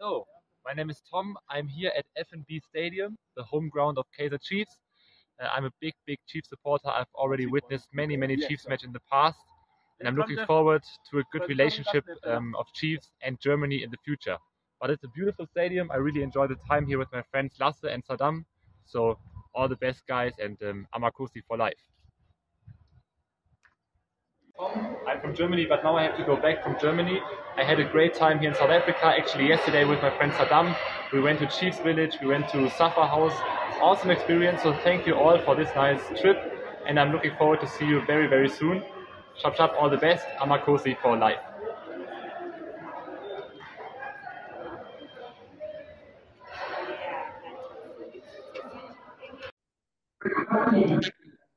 Hello, my name is Tom. I'm here at F&B Stadium, the home ground of Kaizer Chiefs. I'm a big Chiefs supporter. I've already witnessed many Chiefs matches in the past, and I'm looking forward to a good relationship of Chiefs and Germany in the future. But it's a beautiful stadium. I really enjoy the time here with my friends Lasse and Sadaam. So all the best, guys, and Amakosi for life. I'm from Germany, but now I have to go back from Germany. I had a great time here in South Africa, actually yesterday with my friend Sadaam. We went to Chiefs Village, we went to Safa House. Awesome experience, so thank you all for this nice trip. And I'm looking forward to see you very soon. Shop, all the best. Amakosi for life.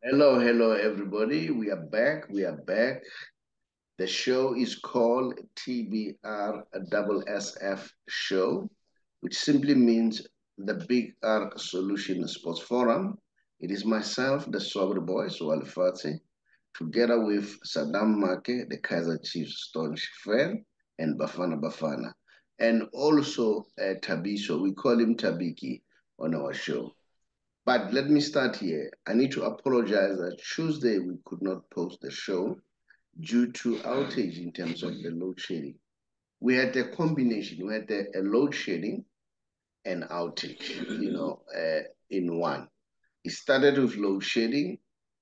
Hello, everybody. We are back. The show is called TBR SSF Show, which simply means the Big R Solution Sports Forum. It is myself, the Saubrey Boyz Walefatshe, together with Sadaam Maake, the Kaizer Chiefs staunch fan, and Bafana. And also Thabiso. We call him Thabiki on our show. But let me start here. I need to apologize that Tuesday we could not post the show due to outage in terms of the load shedding. We had a combination. We had a load shedding and outage, in one. It started with load shedding.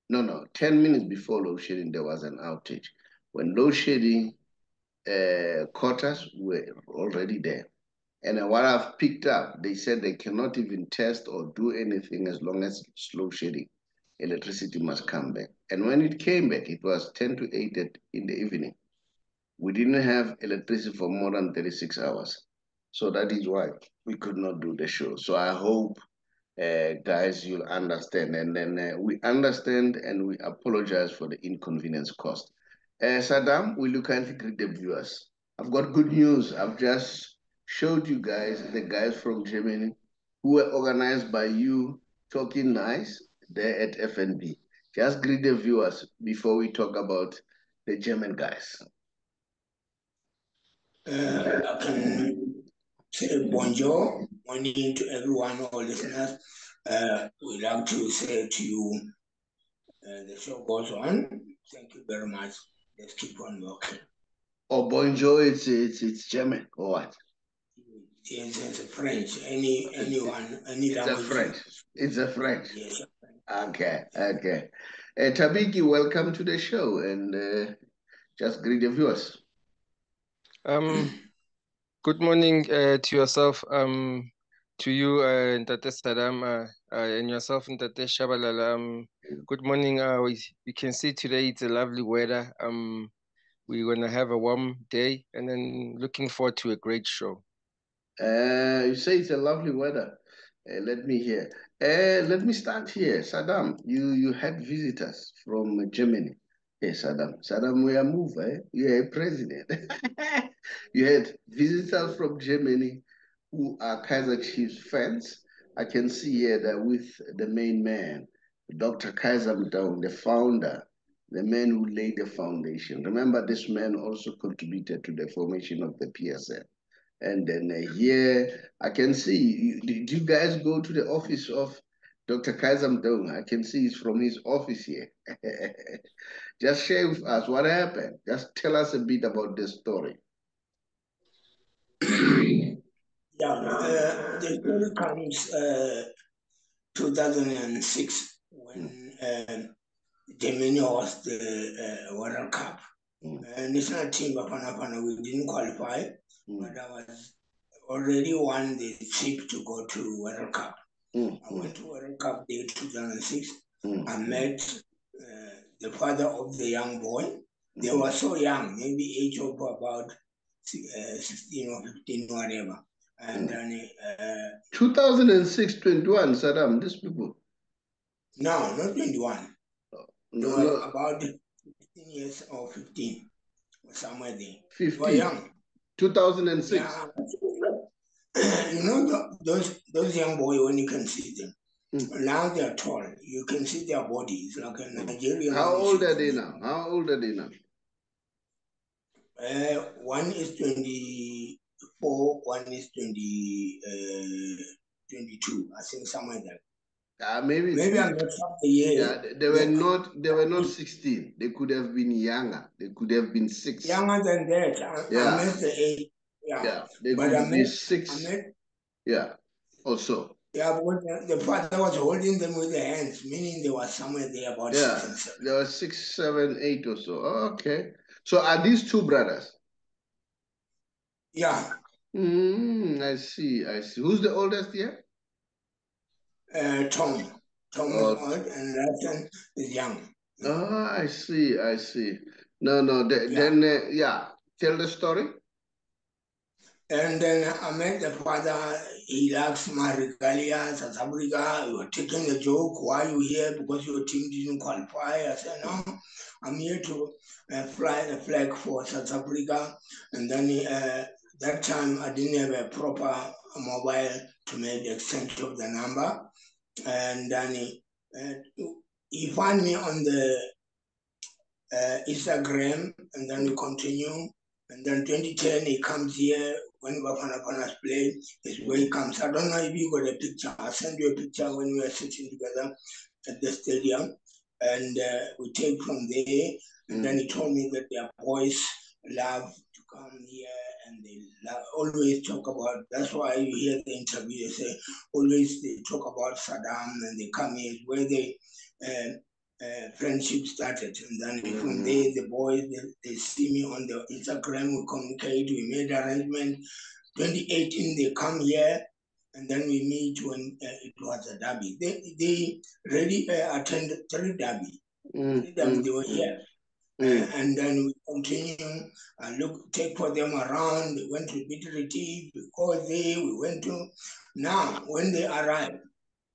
No, 10 minutes before load shedding, there was an outage. When load shedding caught us, we were already there. And what I've picked up, they said they cannot even test or do anything as long as it's load shedding. Electricity must come back. And when it came back, it was 10 to 8 in the evening. We didn't have electricity for more than 36 hours. So that is why we could not do the show. So I hope, guys, you'll understand. And then we understand and we apologize for the inconvenience caused. Sadaam, will you kindly greet the viewers? I've got good news. I've just showed you guys, the guys from Germany who were organized by you, talking nice there at FNB. Just greet the viewers before we talk about the German guys. I can say bonjour, morning to everyone, all listeners. We'd like to say to you, the show goes on. Thank you very much. Let's keep on working. Oh, bonjour, it's German or what? It's French. Anyone, any language. It's a French. Yes. Okay. Thabiki, welcome to the show, and just greet the viewers. Good morning to yourself, to you, Ntate Sadaam, and yourself, Ntate Shabalala. Good morning. We can see today it's a lovely weather. We're going to have a warm day, and then looking forward to a great show. You say it's a lovely weather. Let me hear. Let me start here. Sadaam, you had visitors from Germany. Yes, Sadaam, we are moved, eh? You're a president. You had visitors from Germany who are Kaizer Chiefs fans. I can see here that with the main man, Dr. Kaizer Mdong, the founder, the man who laid the foundation. Remember, this man also contributed to the formation of the PSL. And then here, I can see, did you guys go to the office of Dr. Kaizer Mdong? I can see it's from his office here. Just share with us what happened. Just tell us a bit about this story. The story comes 2006 when Germany was the World Cup. National team Bafana, we didn't qualify, but I was already won the trip to go to World Cup. I went to World Cup Day 2006. I met the father of the young boy. They were so young, maybe age of about 16 or 15, whatever. And then 2006, 21, Sadaam, these people. No, not 21. No. About 15 years or 15, or somewhere there. 15. They were young. 2006. Yeah. You know those young boys, when you can see them, now they're tall. You can see their bodies like a Nigerian. How old are they now? One is 20. 24, one is 22. I think somewhere there. Maybe I'm not sure the year. Yeah, they were not 16. They could have been younger. They could have been 6. Younger than that. I missed the age. Yeah, they could be 6. Yeah, also. Yeah, because the father was holding them with the hands, meaning they were somewhere there about 6 and 7. There were 6, 7, 8 or so. Oh, okay. So are these 2 brothers? Yeah. I see. Who's the oldest here? Tom. Tom is old and Rathan is young. Oh, I see. No. Then, tell the story. And then I met the father. He likes my regalia, South Africa. We were taking the joke. Why are you here? Because your team didn't qualify. I said, no, I'm here to fly the flag for South Africa. And then that time I didn't have a proper mobile to make the extent of the number. And then he found me on the Instagram, and then we continue. And then 2010, he comes here when Bafana Panas play. His way comes. I don't know if you got a picture. I'll send you a picture when we are sitting together at the stadium. And we take from there. And then he told me that their boys love to come here and they always talk about, that's why you hear the interview, they say, always they talk about Sadaam and they come here where they friendship started. And then from there, the boys, they see me on the Instagram, we communicate, we made arrangement. 2018, they come here and then we meet when it was a derby. They really attended 3 derby. They were here. And then we continue, take for them around. They went to Bitriti, because we went to. Now, when they arrived,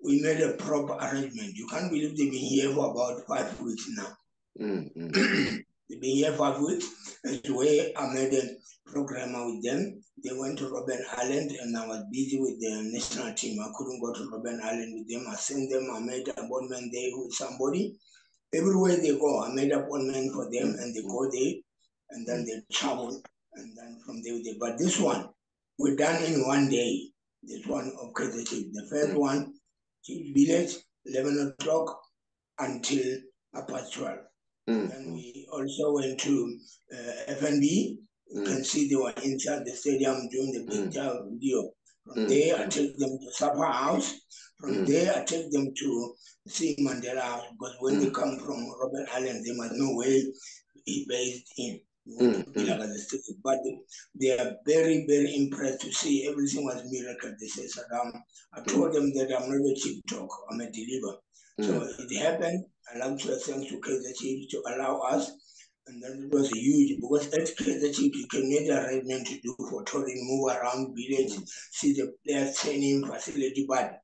we made a proper arrangement. You can't believe they've been here for about 5 weeks now. They've been here 5 weeks. That's the way I made a program with them. They went to Robben Island and I was busy with the national team. I couldn't go to Robben Island with them. I sent them, I made an appointment there with somebody. Everywhere they go, I made an appointment for them and they go there and then they travel and then from there. But this one, we're done in 1 day. This one of Kaizer Chiefs. The first one, Chiefs Village, 11 o'clock until 12:30. And we also went to FNB. You can see they were inside the stadium doing the picture video. From there, I take them to Supper House. From there, I take them to see Mandela House, because when they come from Robben Island, they must know where he based in. But they are very, very impressed to see everything was miracle. They say, Sadaam, I told them that I'm not a cheap talk, I'm a deliver. So it happened. I like to thank to Kaizer Chiefs to allow us. And then it was huge, because at Kaizer Chiefs, you can make the arrangement to do for touring, move around village, see the players training facility, but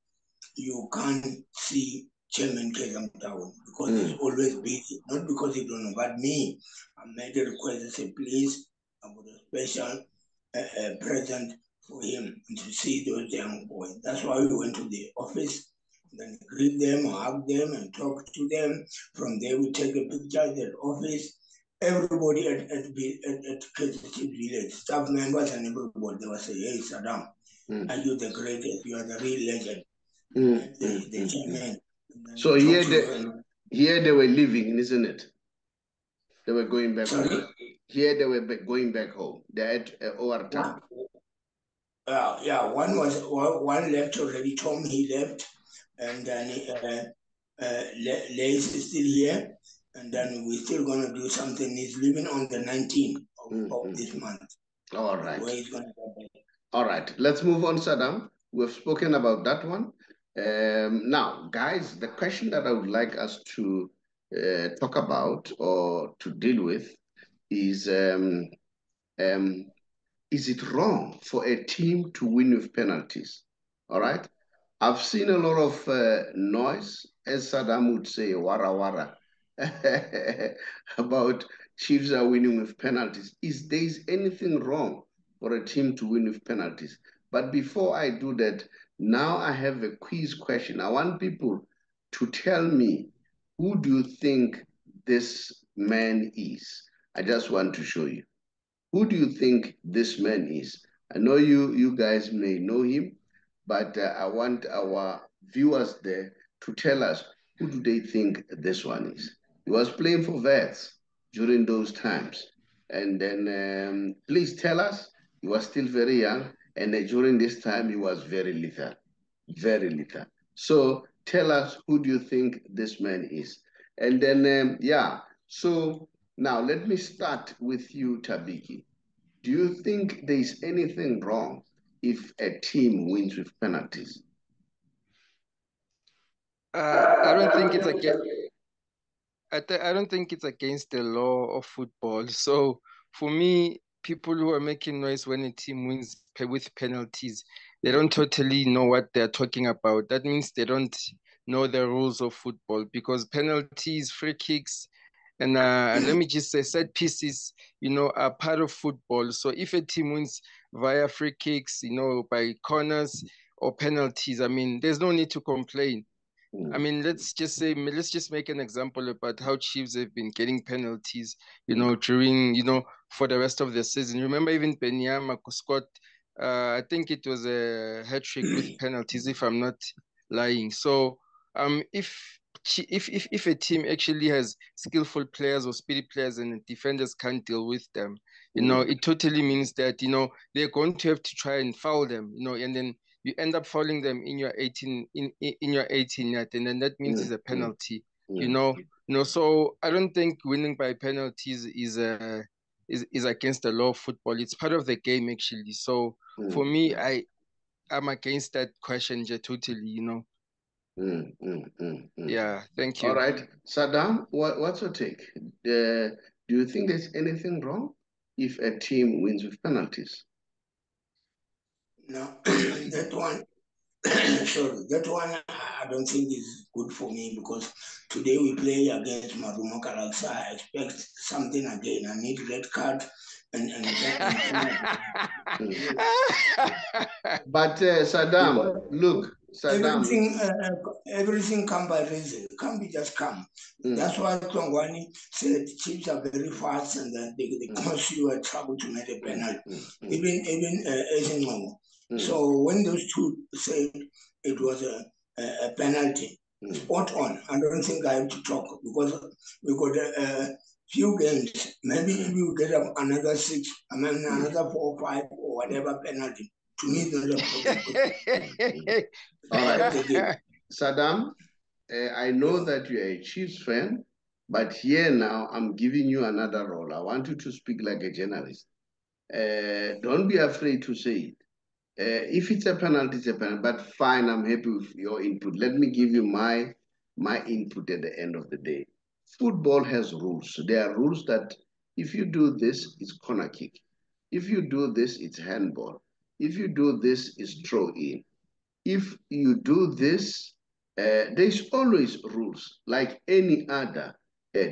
you can't see Chairman Kaizer Town because he's always busy. Not because he don't know, but me, I made a request. I said, please, I got a special present for him to see those young boys. That's why we went to the office, then greet them, hug them, and talk to them. From there, we take a picture at the office. Everybody at Kaizer Chiefs Village, staff members and everybody, they were saying, hey, Sadaam, are you the greatest? You are the real legend. The chairman. So here they were living, isn't it? They were going back home. Here they were going back home. They had overtime. One left already. Tom, he left, and then Lace is still here, and then we're still gonna do something. He's leaving on the 19th of this month. All right. Where he's gonna go back. All right. Let's move on, Sadaam. We've spoken about that one. Now, guys, the question that I would like us to talk about or to deal with is it wrong for a team to win with penalties? All right. I've seen a lot of noise, as Sadaam would say, wara wara, about Chiefs are winning with penalties. Is there anything wrong for a team to win with penalties? But before I do that, now I have a quiz question. I want people to tell me, who do you think this man is? I just want to show you. Who do you think this man is? I know you guys may know him, but I want our viewers there to tell us, who do they think this one is? He was playing for Vets during those times. And then please tell us, he was still very young, and during this time he was very lethal, very lethal. So tell us, who do you think this man is? And then, yeah, so now let me start with you, Thabiki. Do you think there's anything wrong if a team wins with penalties? I don't think it's I don't think it's against the law of football. So for me, people who are making noise when a team wins with penalties, they don't totally know what they're talking about. That means they don't know the rules of football, because penalties, free kicks, and let me just say set pieces, are part of football. So if a team wins via free kicks, by corners or penalties, I mean, there's no need to complain. I mean, let's just make an example about how Chiefs have been getting penalties, during, for the rest of the season. Remember, even Benyama scored, I think it was a hat trick with penalties, if I'm not lying. So, if a team actually has skillful players or speedy players and defenders can't deal with them, it totally means that, they're going to have to try and foul them, and then you end up fouling them in your 18 in your 18 yard, and then that means it's a penalty. So I don't think winning by penalties is against the law of football. It's part of the game, actually. So for me, I'm against that question totally. Yeah, thank you. All right, Sadaam, what's your take? Do you think there's anything wrong if a team wins with penalties? No, that one, sorry, that one I don't think is good for me, because today we play against Marumo Kalaksa. I expect something again. I need red card and But Sadaam, look, Sadaam. Everything come by reason. It can't be just come. That's why Tongwani said Chiefs are very fast, and that they cause you a trouble to make a penalty. Even Asian. So when those two said it was a penalty, spot on. I don't think I have to talk, because we got a few games. Maybe if you get another 6, I mean another 4 or 5 or whatever penalty. To me, it's not a problem. All right, Sadaam, I know that you're a Chiefs fan, but here now I'm giving you another role. I want you to speak like a journalist. Don't be afraid to say it. If it's a penalty, it's a penalty, but fine, I'm happy with your input. Let me give you my input at the end of the day. Football has rules. There are rules that if you do this, it's corner kick. If you do this, it's handball. If you do this, it's throw in. If you do this, there's always rules, like any other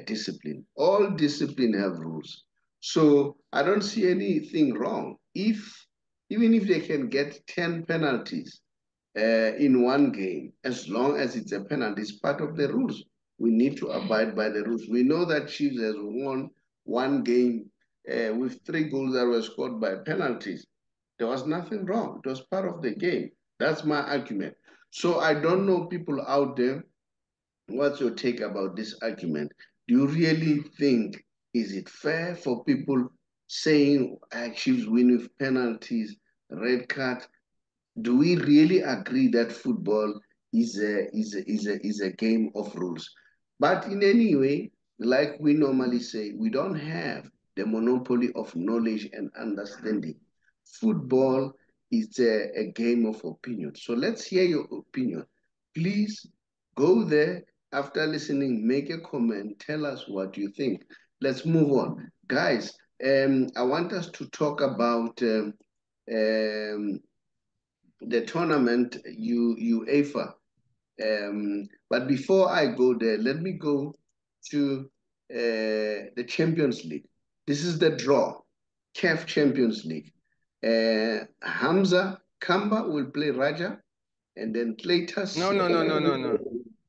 discipline. All discipline have rules. So I don't see anything wrong even if they can get 10 penalties in one game, as long as it's a penalty, it's part of the rules. We need to abide by the rules. We know that Chiefs has won one game with 3 goals that were scored by penalties. There was nothing wrong. It was part of the game. That's my argument. So I don't know, people out there, what's your take about this argument? Do you really think, is it fair for people saying Chiefs win with penalties, red card? Do we really agree that football is a game of rules? But in any way, like we normally say, we don't have the monopoly of knowledge and understanding. Football is a game of opinion. So let's hear your opinion. Please go there after listening, make a comment, tell us what you think. Let's move on. Guys, I want us to talk about the tournament, UEFA. But before I go there, let me go to the Champions League. This is the draw, CAF Champions League. Hamza Kamba will play Raja, and then Claytus. No.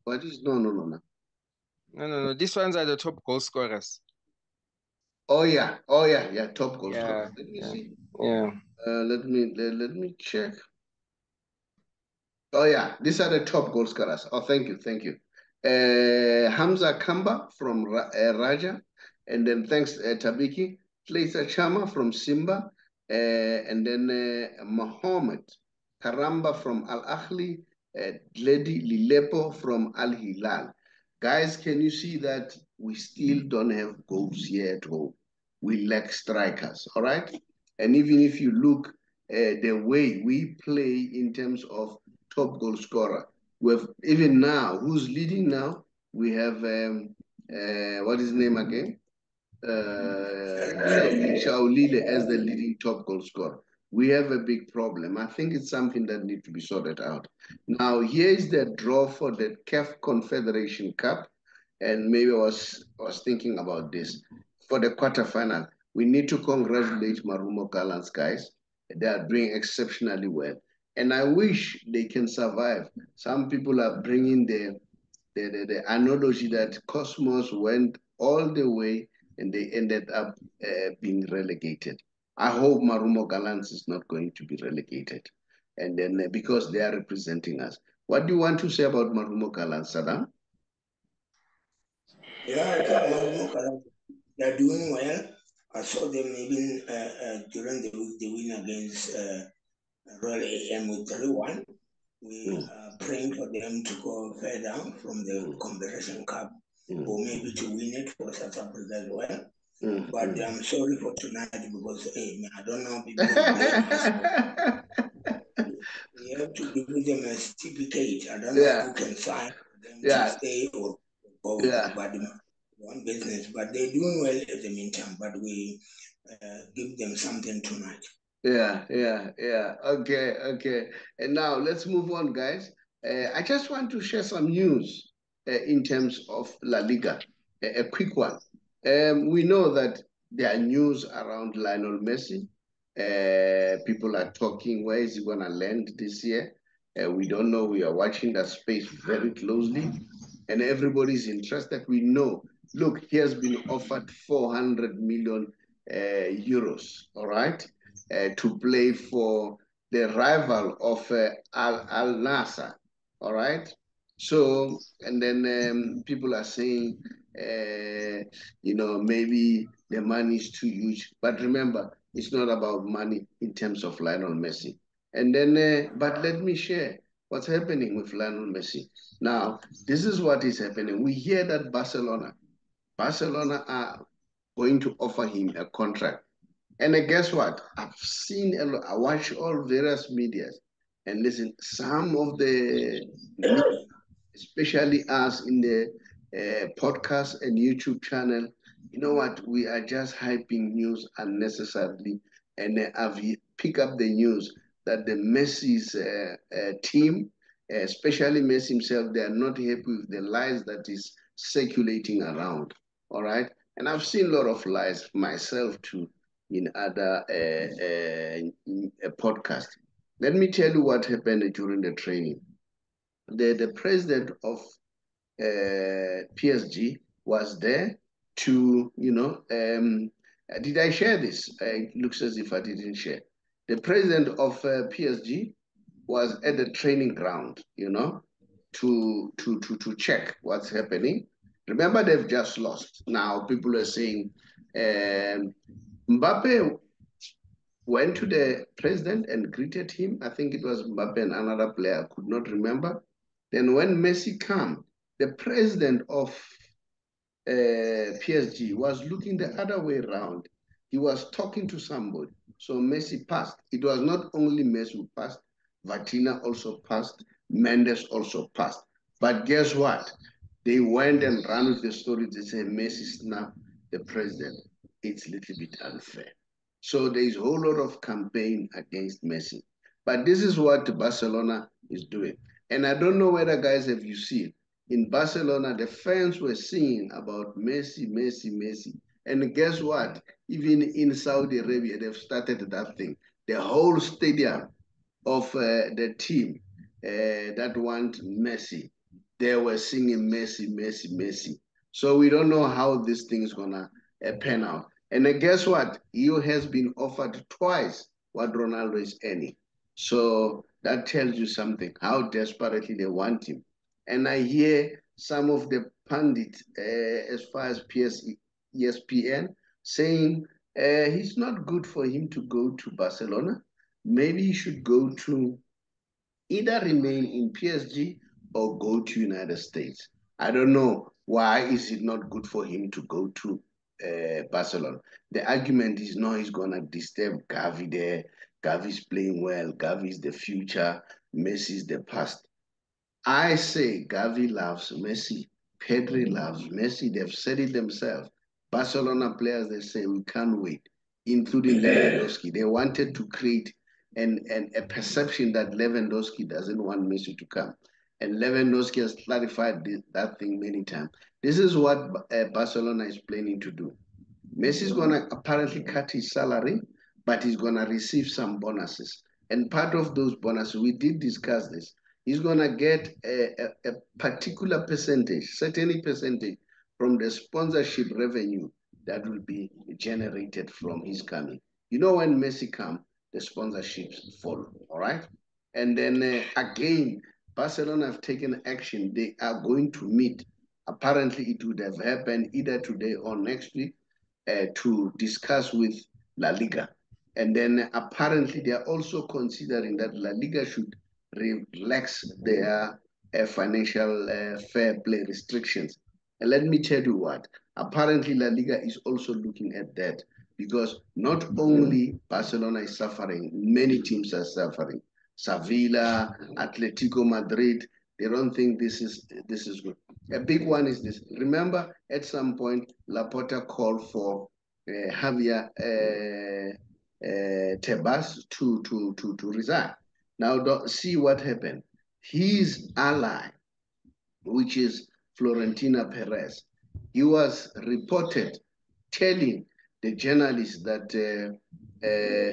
What is no? No. These ones are the top goal scorers. Oh yeah, top goal scorers. Let me see. Yeah. Let me check. Oh yeah, these are the top goal scorers. Oh, thank you. Hamza Kamba from Raja, and then thanks Thabiki, Tlaisa Chama from Simba, and then Mohammed Karamba from Al Ahli, Gledi Lilepo from Al Hilal. Guys, can you see that we still don't have goals here at home? We lack strikers, all right? And even if you look the way we play in terms of top goal scorer, with even now, who's leading now? We have what is his name again? Shaulile as the leading top goal scorer. We have a big problem. I think it's something that needs to be sorted out. Now, here is the draw for the CAF Confederation Cup, and maybe I was thinking about this. For the quarterfinal, we need to congratulate Marumo Gallants, guys. They are doing exceptionally well. And I wish they can survive. Some people are bringing the analogy that Cosmos went all the way and they ended up being relegated. I hope Marumo Gallants is not going to be relegated. And then because they are representing us. What do you want to say about Marumo Gallants, Sadaam? Yeah, I think Marumo Gallants, they're doing well. I saw them even during the week, they win against Royal AM with 3-1. We are praying for them to go further from the Confederation Cup or maybe to win it for South Africa as well. But I'm sorry for tonight because I don't know people we have to give them a certificate. I don't know who can sign them to stay or go, but one business. But they're doing well in the meantime. But we give them something tonight. Yeah. Okay. And now let's move on, guys. I just want to share some news in terms of La Liga, a quick one. We know that there are news around Lionel Messi. People are talking, where is he going to land this year? We don't know. We are watching that space very closely, and everybody's interested. We know, look, he has been offered 400 million euros, all right? To play for the rival of Al Nassr, all right? So, and then people are saying, maybe the money is too huge. But remember, it's not about money in terms of Lionel Messi. And then, but let me share what's happening with Lionel Messi. Now, this is what is happening. We hear that Barcelona are going to offer him a contract. And guess what? I've seen a lot. I watch all various medias, and listen, some of the, especially us in the podcast and YouTube channel, you know what? We are just hyping news unnecessarily, and I've picked up the news that the Messi's team, especially Messi himself, they are not happy with the lies that is circulating around. All right, and I've seen a lot of lies myself too in other podcasts. Let me tell you what happened during the training. The president of PSG was there to, did I share this? It looks as if I didn't share. The president of PSG was at the training ground, to check what's happening. Remember, they've just lost. Now people are saying Mbappe went to the president and greeted him. I think it was Mbappe and another player, I could not remember. Then when Messi came, the president of PSG was looking the other way around. He was talking to somebody. So Messi passed. It was not only Messi who passed, Vatina also passed, Mendes also passed. But guess what? They went and ran with the story. They say Messi snapped the president. It's a little bit unfair. So there is a whole lot of campaign against Messi. But this is what Barcelona is doing. And I don't know whether, guys, have you seen, in Barcelona, the fans were singing about Messi. And guess what? Even in Saudi Arabia, they've started that thing. The whole stadium of the team that want Messi, they were singing Messi. So we don't know how this thing is going to pan out. And guess what? He has been offered twice what Ronaldo is earning. So that tells you something, how desperately they want him. And I hear some of the pundits, as far as ESPN, saying he's not good for him to go to Barcelona. Maybe he should go to either remain in PSG or go to United States. I don't know why is it not good for him to go to Barcelona. The argument is no, he's gonna disturb Gavi there. Gavi's playing well. Gavi is the future. Messi is the past. I say Gavi loves Messi. Pedri loves Messi. They've said it themselves. Barcelona players, they say we can't wait, including Lewandowski. They wanted to create a perception that Lewandowski doesn't want Messi to come. And Lewandowski has clarified that thing many times. This is what Barcelona is planning to do. Messi is going to apparently cut his salary, but he's going to receive some bonuses. And part of those bonuses, we did discuss this, he's going to get a particular percentage, certainly percentage from the sponsorship revenue that will be generated from his coming. You know, when Messi comes, the sponsorships follow, all right? And then again, Barcelona have taken action. They are going to meet. Apparently, it would have happened either today or next week to discuss with La Liga. And then apparently they are also considering that La Liga should relax their financial fair play restrictions. And let me tell you what, apparently La Liga is also looking at that because not only Barcelona is suffering, many teams are suffering. Sevilla, Atletico Madrid, they don't think this is good. A big one is this. Remember, at some point, Laporta called for Javier Tebas to resign. Now, see what happened. His ally, which is Florentina Perez, he was reported telling the journalists that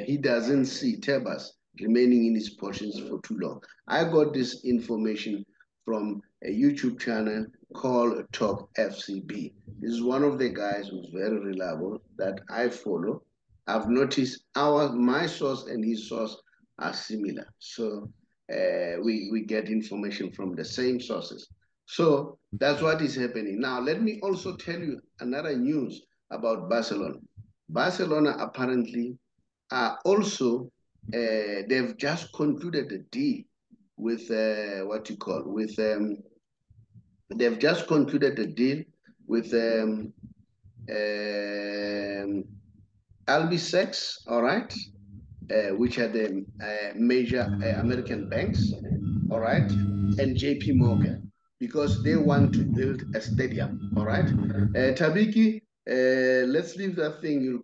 he doesn't see Tebas remaining in his positions for too long. I got this information from a YouTube channel called Top FCB. This is one of the guys who's very reliable that I follow. I've noticed my source and his source are similar. So we get information from the same sources. So that's what is happening. Now, let me also tell you another news about Barcelona. Barcelona apparently are also, they've just concluded a deal with they've just concluded a deal with Albisex, all right, which are the major American banks, all right, and JP Morgan, because they want to build a stadium, all right. Thabiki, let's leave that thing, you'll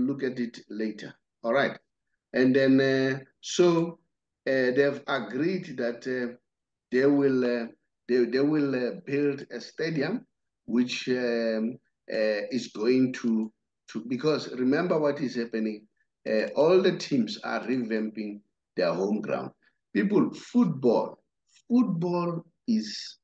look at it later, all right. And then, so they've agreed that they will build a stadium, which is going to, because remember what is happening, all the teams are revamping their home ground. People, football is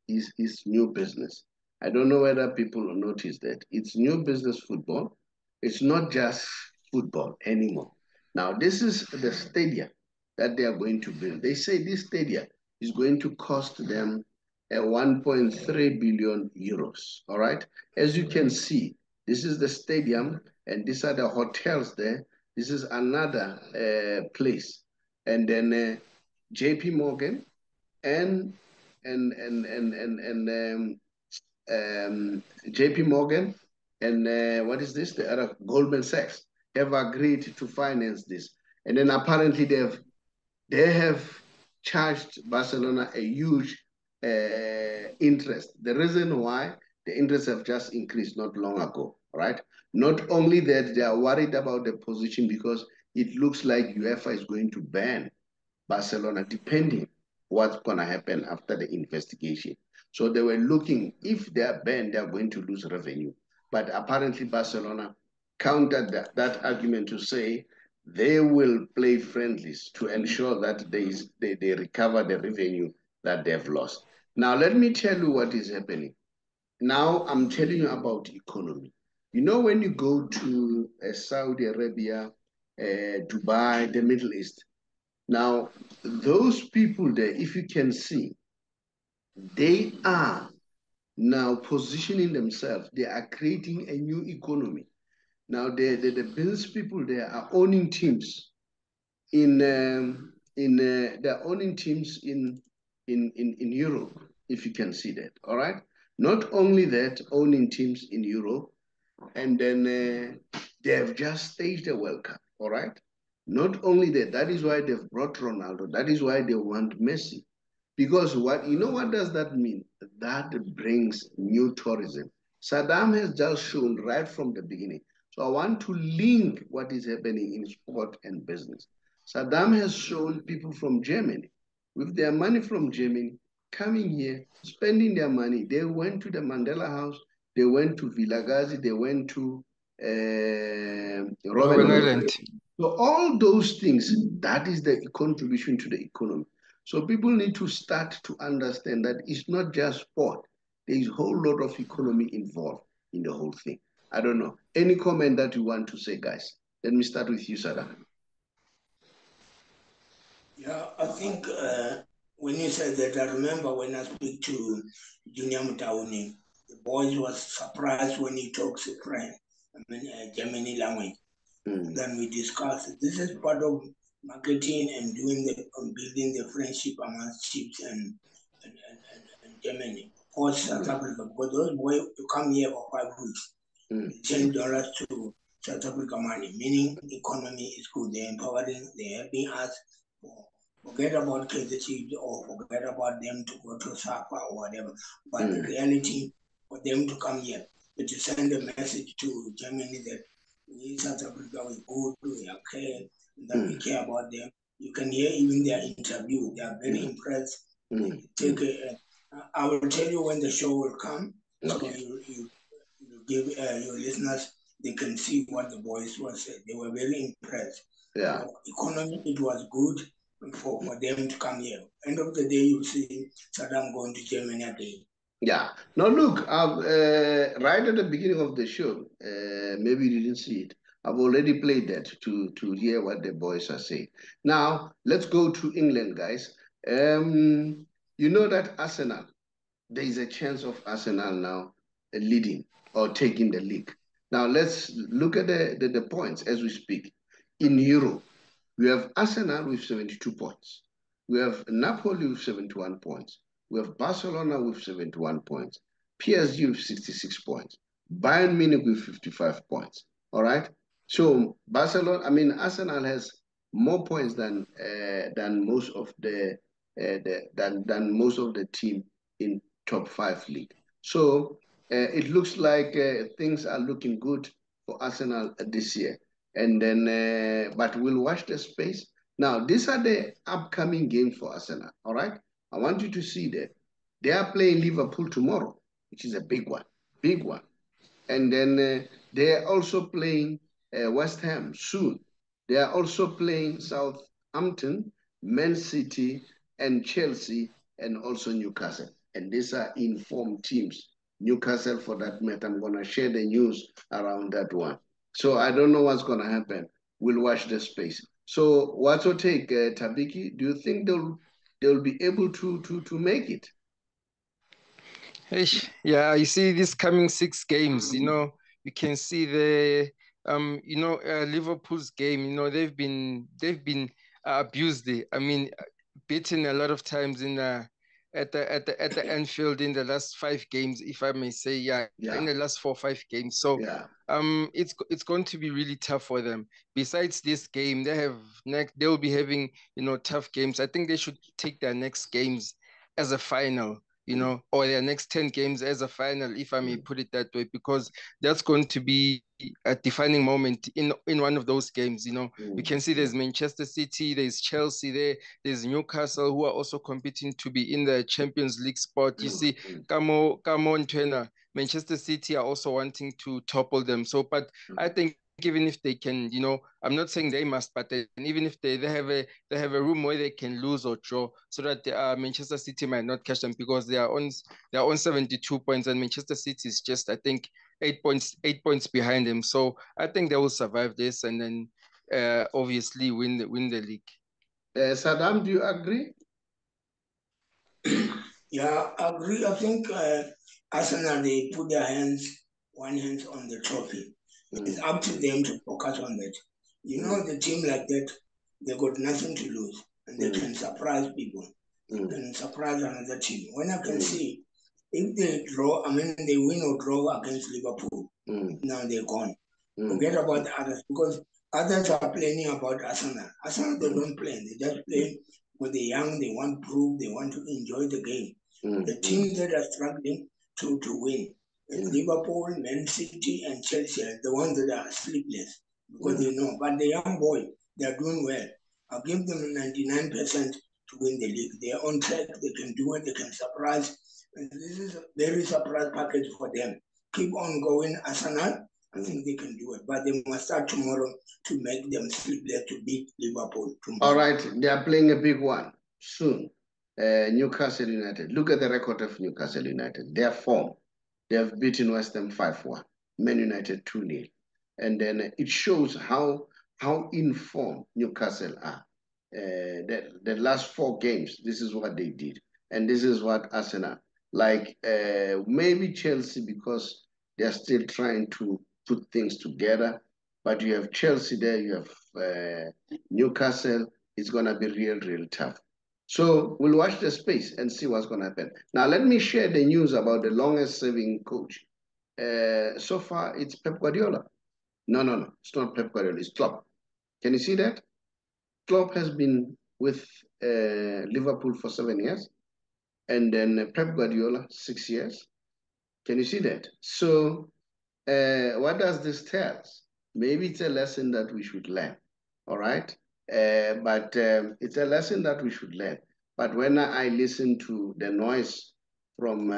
new business. I don't know whether people notice that. It's new business, football. It's not just football anymore. Now, this is the stadium that they are going to build. They say this stadium is going to cost them 1.3 billion euros, all right? As you can see, this is the stadium, and these are the hotels there. This is another place. And then JP Morgan and JP Morgan and what is this? The other Goldman Sachs have agreed to finance this. And then apparently they have charged Barcelona a huge interest. The reason why the interests have just increased not long ago, right? Not only that, they are worried about the position because it looks like UEFA is going to ban Barcelona, depending what's going to happen after the investigation. So they were looking, if they are banned, they are going to lose revenue. But apparently Barcelona countered that argument to say they will play friendlies to ensure that they recover the revenue that they've lost. Now, let me tell you what is happening. Now, I'm telling you about economy. You know, when you go to Saudi Arabia Dubai, the Middle East. Now, those people there, if you can see, they are now positioning themselves. They are creating a new economy. Now, the business people there are owning teams they're owning teams in Europe, if you can see that. All right. Not only that, owning teams in Europe, and then they have just staged a World Cup. All right. Not only that, that is why they've brought Ronaldo. That is why they want Messi. Because what does that mean? That brings new tourism. Sadaam has just shown right from the beginning. So I want to link what is happening in sport and business. Sadaam has shown people from Germany, with their money from Germany, coming here, spending their money. They went to the Mandela House, they went to Villagazi, they went to Robben Island. So all those things, that is the contribution to the economy. So people need to start to understand that it's not just sport. There is a whole lot of economy involved in the whole thing. I don't know. Any comment that you want to say, guys? Let me start with you, Sadaam. Yeah, I think when you said that, I remember when I speak to Junior Mutauni, the boys was surprised when he talks French, Germany language. Then we discussed, this is part of marketing and building the friendship amongst chiefs and Germany. Of course, South Africa, because those boys to come here for 5 weeks, $10 to South Africa money, meaning economy is good. They're empowering, they're helping us. Forget about the Chiefs or forget about them to go to SAFA or whatever. But the reality for them to come here, to send a message to Germany that we South Africa, we good, we are care, that we care about them. You can hear even their interview. They are very impressed. I will tell you when the show will come. Okay. So you give your listeners, they can see what the boys were saying. They were very impressed. Yeah. So economy, it was good for them to come here. End of the day, you see Sadaam going to Germany again. Yeah. Now look, right at the beginning of the show, maybe you didn't see it. I've already played that to hear what the boys are saying. Now let's go to England, guys. You know that Arsenal, there is a chance of Arsenal now leading or taking the league. Now let's look at the points as we speak. In Europe, we have Arsenal with 72 points. We have Napoli with 71 points. We have Barcelona with 71 points. PSG with 66 points. Bayern Munich with 55 points. All right. So Arsenal has more points than most of the team in top 5 league. So it looks like things are looking good for Arsenal this year. And then, but we'll watch the space. Now, these are the upcoming games for Arsenal, all right? I want you to see that. They are playing Liverpool tomorrow, which is a big one. And then they are also playing West Ham soon. They are also playing Southampton, Man City, and Chelsea, and also Newcastle. And these are informed teams. Newcastle, for that matter, I'm going to share the news around that one. So I don't know what's going to happen. We'll watch the space. So what's your take, Thabiki? Do you think they'll be able to make it? Yeah, you see these coming 6 games, you can see Liverpool's game, they've been abused. I mean, beaten a lot of times at the Anfield in the last 5 games, if I may say, in the last 4 or 5 games. So it's going to be really tough for them. Besides this game, they'll be having tough games. I think they should take their next games as a final, or their next 10 games as a final, if I may put it that way, because that's going to be a defining moment in one of those games. You can see there's Manchester City, there's Chelsea there's Newcastle, who are also competing to be in the Champions League spot. You see, come on, Trainer. Manchester City are also wanting to topple them. So, but I think even if they can, I'm not saying they must, but even if they have a room where they can lose or draw, so that Manchester City might not catch them, because they are on 72 points, and Manchester City is just, I think, 8 points behind them. So I think they will survive this, and then obviously win the league. Sadaam, do you agree? Yeah, I agree. I think Arsenal, they put their one hand on the trophy. It's up to them to focus on that. You know, the team like that, they got nothing to lose, and they can surprise people. They can surprise another team. When I can see, if they they win or draw against Liverpool, now they're gone. Forget about the others, because others are playing about Arsenal. Arsenal, they don't play. They just play with the young. They want to prove. They want to enjoy the game. The teams that are struggling to win, Liverpool, Man City, and Chelsea, the ones that are sleepless, because they know. But the young boy, they are doing well. I'll give them 99% to win the league. They are on track. They can do it. They can surprise. And this is a very surprise package for them. Keep on going, Arsenal. I think they can do it. But they must start tomorrow to make them sleepless to beat Liverpool tomorrow. All right. They are playing a big one soon. Newcastle United. Look at the record of Newcastle United. Their form. They have beaten West Ham 5-1. Man United 2-0. And then it shows how in form Newcastle are. The last 4 games, this is what they did. And this is what Arsenal, like maybe Chelsea, because they're still trying to put things together. But you have Chelsea there, you have Newcastle. It's going to be real tough. So we'll watch the space and see what's going to happen. Now, let me share the news about the longest serving coach. So far, it's Pep Guardiola. No, it's not Pep Guardiola, it's Klopp. Can you see that? Klopp has been with Liverpool for 7 years, and then Pep Guardiola 6 years. Can you see that? So what does this tell us? Maybe it's a lesson that we should learn, all right? But it's a lesson that we should learn. But when I listen to the noise from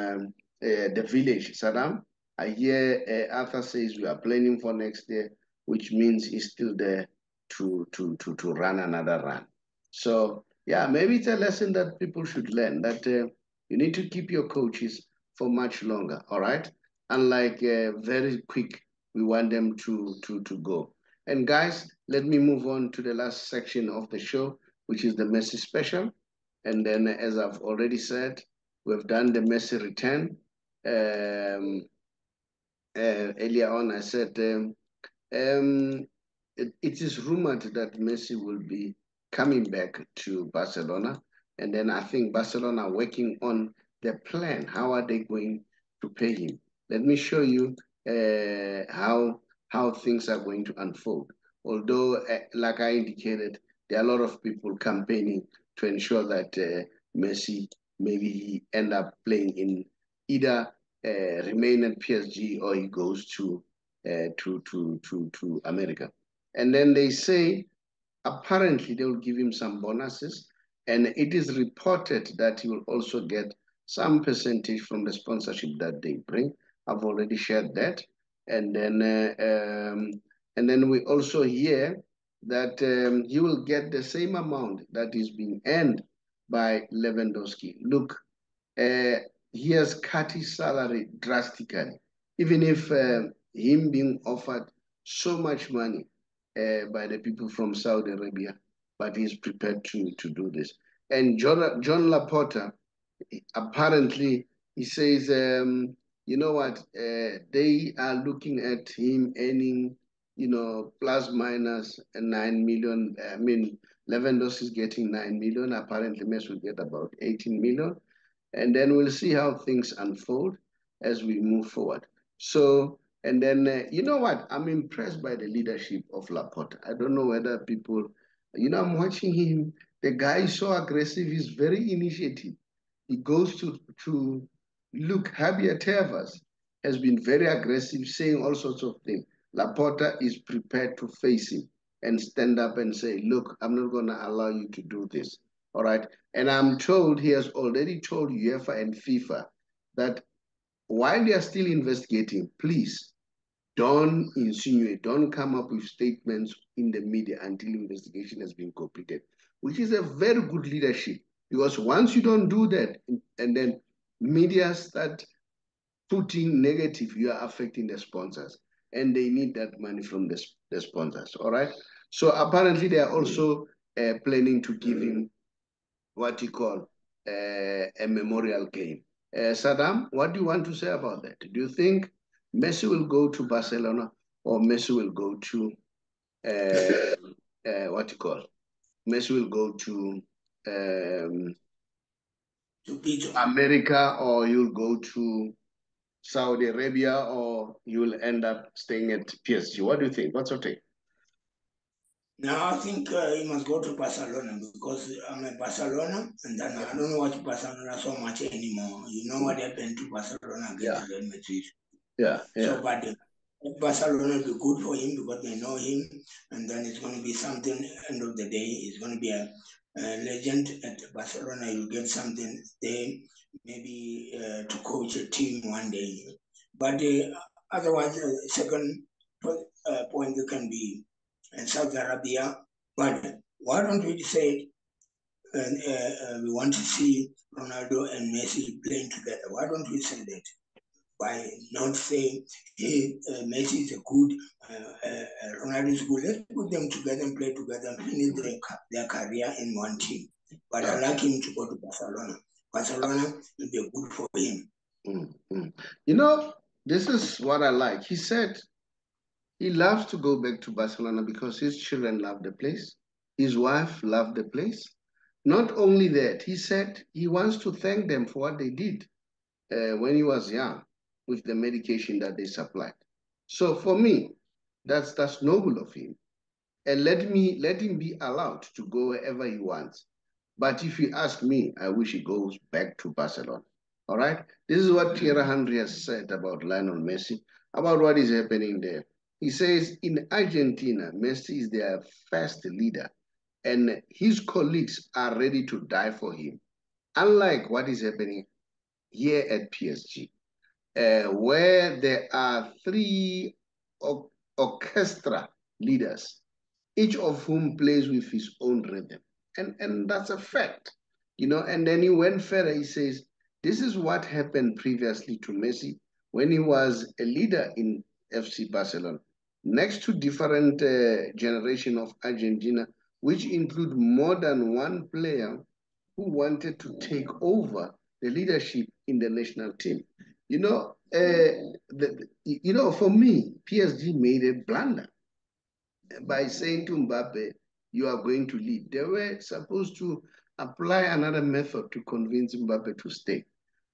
the village, Sadaam, I hear Arthur says we are planning for next year, which means he's still there to run another run. So yeah, maybe it's a lesson that people should learn, that you need to keep your coaches for much longer, all right? Unlike very quick, we want them to go. And guys, let me move on to the last section of the show, which is the Messi special. And then, as I've already said, we've done the Messi return. Earlier on, I said it is rumored that Messi will be coming back to Barcelona. And then I think Barcelona are working on the plan. How are they going to pay him? Let me show you how things are going to unfold. Although, like I indicated, there are a lot of people campaigning to ensure that Messi maybe he end up playing in either remain at PSG or he goes to America. And then they say apparently they will give him some bonuses, and it is reported that he will also get some percentage from the sponsorship that they bring. I've already shared that. And then we also hear that he will get the same amount that is being earned by Lewandowski. Look, he has cut his salary drastically, even if him being offered so much money by the people from Saudi Arabia, but he's prepared to do this. And John Laporta, apparently, he says, you know what, they are looking at him earning, plus minus 9 million. I mean, Lewandowski is getting 9 million. Apparently, Messi will get about 18 million. And then we'll see how things unfold as we move forward. So, and then, you know what? I'm impressed by the leadership of Laporta. I don't know whether people, I'm watching him. The guy is so aggressive. He's very initiative. He goes to look, Javier Tebas has been very aggressive, saying all sorts of things. Laporta is prepared to face him and stand up and say, look, I'm not going to allow you to do this. All right. And I'm told he has already told UEFA and FIFA that while they are still investigating, please don't insinuate, don't come up with statements in the media until investigation has been completed, which is a very good leadership. Because once you don't do that, and then media start putting negative, you are affecting the sponsors, and they need that money from the sponsors. All right. So apparently they are also planning to give him what you call a memorial game. Sadaam, what do you want to say about that? Do you think Messi will go to Barcelona or Messi will go to what you call? Messi will go to America, or you'll go to Saudi Arabia, or you'll end up staying at PSG? What do you think? What's your take? Now I think he must go to Barcelona because I'm a Barcelona, and then I don't watch Barcelona so much anymore. You know what happened to Barcelona against Real Madrid. Yeah. So, but Barcelona will be good for him because they know him, and then it's going to be something. End of the day, he's going to be a legend at Barcelona. He'll get something there, maybe to coach a team one day. But otherwise, second point can be Saudi Arabia. But why don't we say we want to see Ronaldo and Messi playing together? Why don't we say that? By not saying, hey, Messi is a good, Ronaldo is good. Let's put them together and play together and finish their career in one team. But I like him to go to Barcelona. Barcelona will be good for him. You know, this is what I like. He said he loves to go back to Barcelona because his children love the place. His wife loved the place. Not only that, he said he wants to thank them for what they did when he was young with the medication that they supplied. So for me, that's noble of him. And let him be allowed to go wherever he wants. But if you ask me, I wish he goes back to Barcelona. All right? This is what Thierry Henry has said about Lionel Messi, about what is happening there. He says in Argentina, Messi is their first leader, and his colleagues are ready to die for him. Unlike what is happening here at PSG, where there are three orchestra leaders, each of whom plays with his own rhythm. And that's a fact, and then he went further. He says, this is what happened previously to Messi when he was a leader in FC Barcelona, next to different generation of Argentina, which include more than one player who wanted to take over the leadership in the national team. For me, PSG made a blunder by saying to Mbappe, you are going to leave. They were supposed to apply another method to convince Mbappe to stay.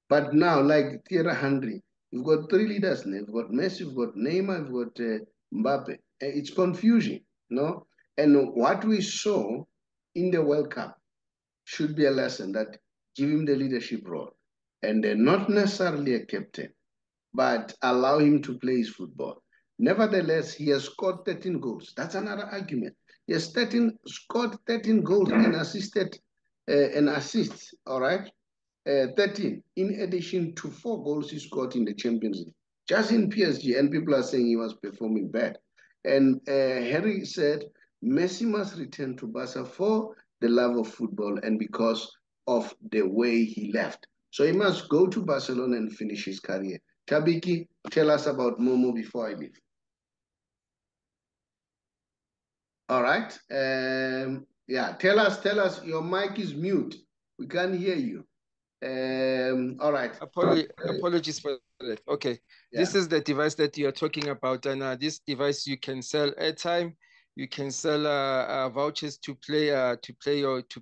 But now, like Thierry Henry, you've got three leaders now. You've got Messi, you've got Neymar, you've got Mbappe. It's confusing, no? And what we saw in the World Cup should be a lesson that give him the leadership role. And not necessarily a captain, but allow him to play his football. Nevertheless, he has scored 13 goals. That's another argument. He has scored 13 goals and assisted and assists, all right? 13, in addition to 4 goals he scored in the Champions League, just in PSG, and people are saying he was performing bad. And Harry said, Messi must return to Barca for the love of football and because of the way he left. So he must go to Barcelona and finish his career. Thabiki, tell us about Momo before I leave. All right. Yeah, tell us. Your mic is mute. We can't hear you. All right. Apologies for that. Okay. Yeah. This is the device that you're talking about. And this device, you can sell airtime. You can sell vouchers to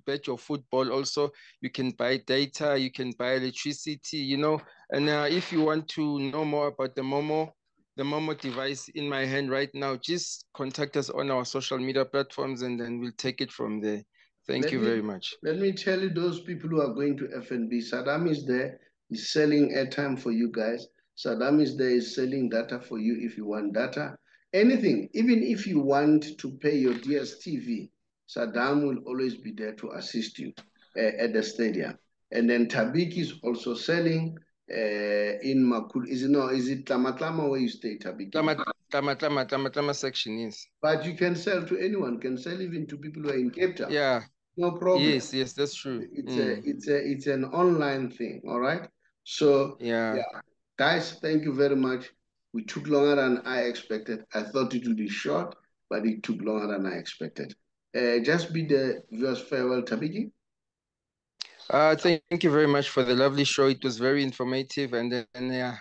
bet your football. Also, you can buy data. You can buy electricity, And if you want to know more about the Momo device in my hand right now, just contact us on our social media platforms and then we'll take it from there. Thank you very much. Let me tell you, those people who are going to FNB, Sadaam is there. He's selling airtime for you guys. Sadaam is there. He's selling data for you if you want data. Anything, even if you want to pay your DSTV, Sadaam will always be there to assist you at the stadium. And then Thabiki is also selling in Makul. Is it Tlamatlama where you stay, Thabiki? Tlamatlama section, yes. But you can sell to anyone, can sell even to people who are in Cape Town. Yeah. No problem. Yes, that's true. It's an online thing, all right? So yeah. Guys, thank you very much. We took longer than I expected. I thought it would be short, but it took longer than I expected. Just bid the viewers farewell, Thabiki. Thank you very much for the lovely show. It was very informative, and then yeah,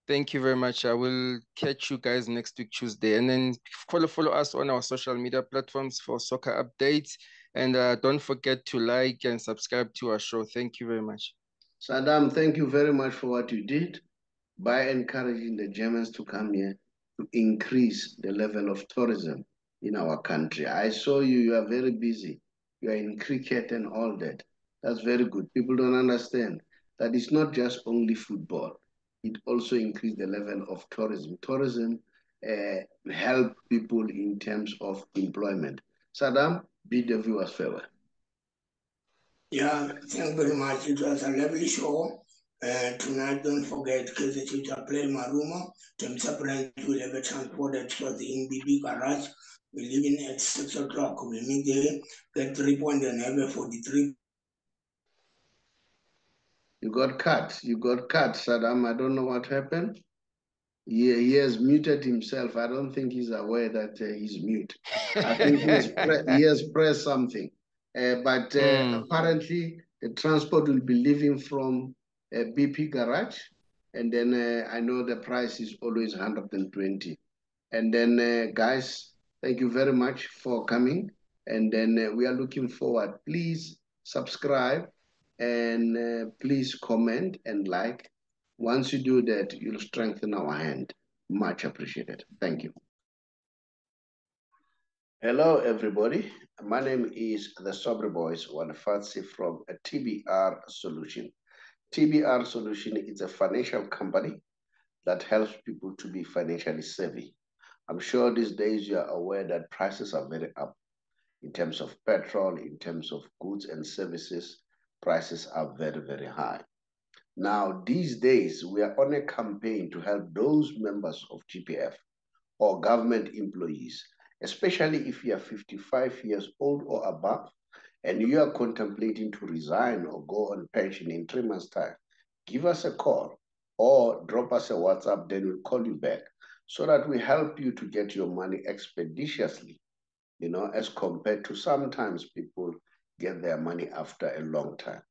thank you very much. I will catch you guys next week Tuesday, and then follow us on our social media platforms for soccer updates, and don't forget to like and subscribe to our show. Thank you very much. Sadaam, thank you very much for what you did by encouraging the Germans to come here to increase the level of tourism in our country. I saw you, you are very busy. You are in cricket and all that. That's very good. People don't understand that it's not just only football. It also increased the level of tourism. Tourism help people in terms of employment. Sadaam, bid the viewers favor. Yeah, thank you very much. It was a lovely show. Tonight, don't forget, KZT play Maruma. Temsa Brand will have a transported for the NBB garage. We're leaving at 6 o'clock. We meet there, get 3 points and have a 43. You got cut. You got cut, Sadaam. I don't know what happened. He has muted himself. I don't think he's aware that he's mute. I think he has pressed something. But apparently, the transport will be leaving from BP Garage. And then I know the price is always 120. And then, guys, thank you very much for coming. And then we are looking forward. Please subscribe and please comment and like. Once you do that, you'll strengthen our hand. Much appreciated. Thank you. Hello, everybody. My name is the Saubrey Boyz Walefatshe from a TBR Solution. TBR Solution is a financial company that helps people to be financially savvy. I'm sure these days you are aware that prices are very up in terms of petrol, in terms of goods and services. Prices are very, very high. Now, these days, we are on a campaign to help those members of GPF or government employees, especially if you are 55 years old or above, and you are contemplating to resign or go on pension in 3 months' time. Give us a call or drop us a WhatsApp, then we'll call you back so that we help you to get your money expeditiously, you know, as compared to sometimes people get their money after a long time.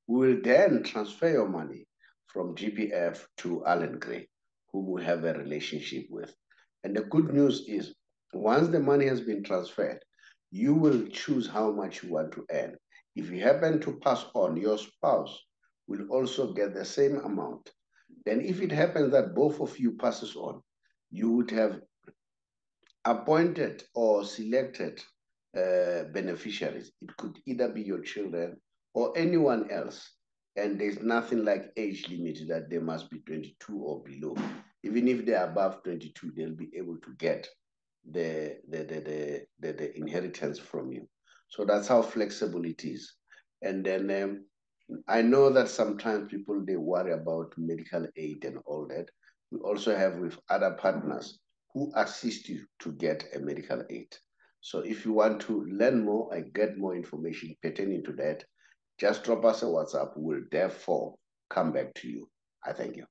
We will then transfer your money from GPF to Allen Gray, whom we have a relationship with. And the good news is, once the money has been transferred, you will choose how much you want to earn. If you happen to pass on, your spouse will also get the same amount. Then if it happens that both of you passes on, you would have appointed or selected beneficiaries. It could either be your children or anyone else. And there's nothing like age limit that they must be 22 or below. Even if they're above 22, they'll be able to get the inheritance from you. So that's how flexible it is. And then I know that sometimes people, they worry about medical aid and all that. We also have with other partners who assist you to get a medical aid. So if you want to learn more and get more information pertaining to that, just drop us a WhatsApp. We'll therefore come back to you. I thank you.